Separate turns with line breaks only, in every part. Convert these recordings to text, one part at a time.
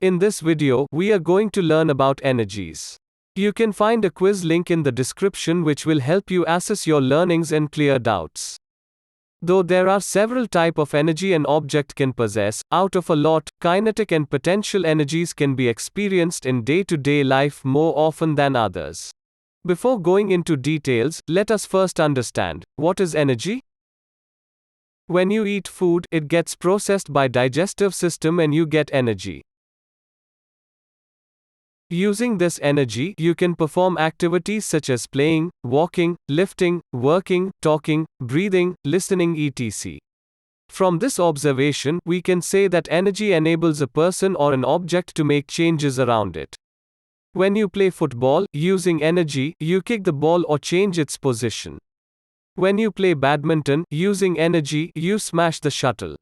In this video, we are going to learn about energies. You can find a quiz link in the description which will help you assess your learnings and clear doubts. Though there are several types of energy an object can possess, out of a lot, kinetic and potential energies can be experienced in day-to-day life more often than others. Before going into details, let us first understand, what is energy? When you eat food, it gets processed by digestive system and you get energy. Using this energy, you can perform activities such as playing, walking, lifting, working, talking, breathing, listening etc. From this observation, we can say that energy enables a person or an object to make changes around it. When you play football, using energy, you kick the ball or change its position. When you play badminton, using energy, you smash the shuttle.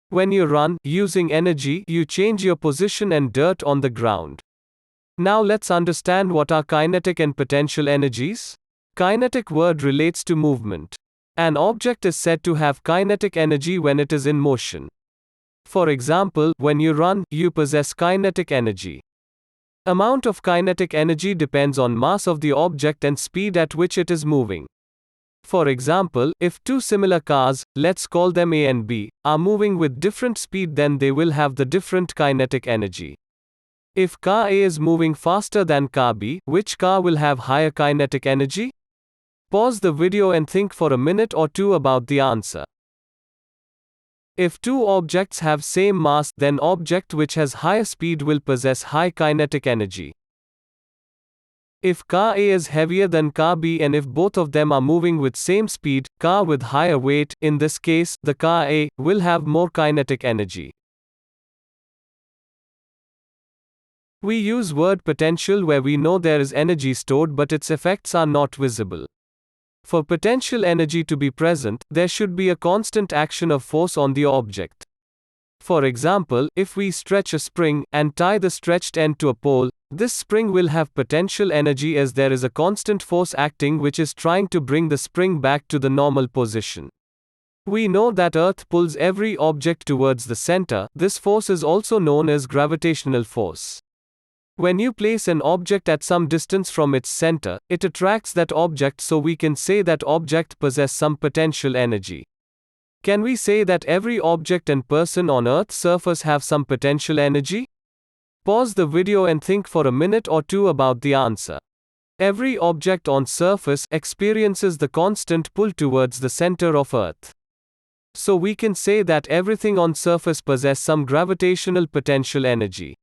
When you run, using energy, you change your position and dirt on the ground. Now let's understand what are kinetic and potential energies. Kinetic word relates to movement. An object is said to have kinetic energy when it is in motion. For example, when you run, you possess kinetic energy. Amount of kinetic energy depends on mass of the object and speed at which it is moving. For example, if two similar cars, let's call them A and B, are moving with different speed, then they will have the different kinetic energy. If car A is moving faster than car B, which car will have higher kinetic energy? Pause the video and think for a minute or two about the answer. If two objects have same mass, then object which has higher speed will possess high kinetic energy. If car A is heavier than car B and if both of them are moving with same speed, car with higher weight, in this case, the car A, will have more kinetic energy. We use word potential where we know there is energy stored but its effects are not visible. For potential energy to be present, there should be a constant action of force on the object. For example, if we stretch a spring and tie the stretched end to a pole, this spring will have potential energy as there is a constant force acting which is trying to bring the spring back to the normal position. We know that Earth pulls every object towards the center. This force is also known as gravitational force. When you place an object at some distance from its center, it attracts that object, so we can say that object possess some potential energy. Can we say that every object and person on Earth's surface have some potential energy? Pause the video and think for a minute or two about the answer. Every object on surface experiences the constant pull towards the center of Earth. So we can say that everything on surface possess some gravitational potential energy.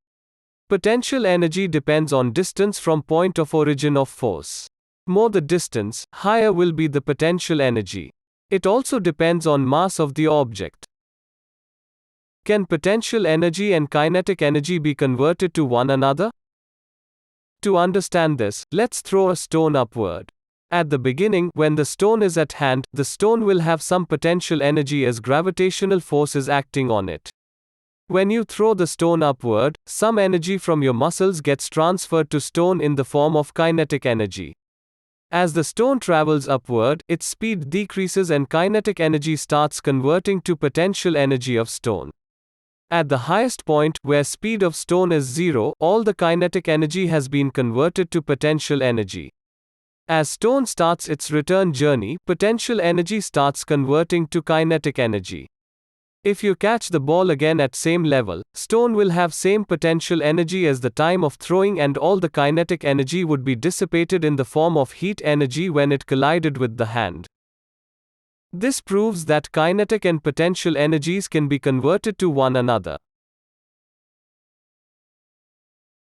Potential energy depends on distance from point of origin of force. More the distance, higher will be the potential energy. It also depends on mass of the object. Can potential energy and kinetic energy be converted to one another? To understand this, let's throw a stone upward. At the beginning, when the stone is at hand, the stone will have some potential energy as gravitational force is acting on it. When you throw the stone upward, some energy from your muscles gets transferred to stone in the form of kinetic energy. As the stone travels upward, its speed decreases and kinetic energy starts converting to potential energy of stone. At the highest point, where speed of stone is 0, all the kinetic energy has been converted to potential energy. As stone starts its return journey, potential energy starts converting to kinetic energy. If you catch the ball again at same level, stone will have same potential energy as the time of throwing and all the kinetic energy would be dissipated in the form of heat energy when it collided with the hand. This proves that kinetic and potential energies can be converted to one another.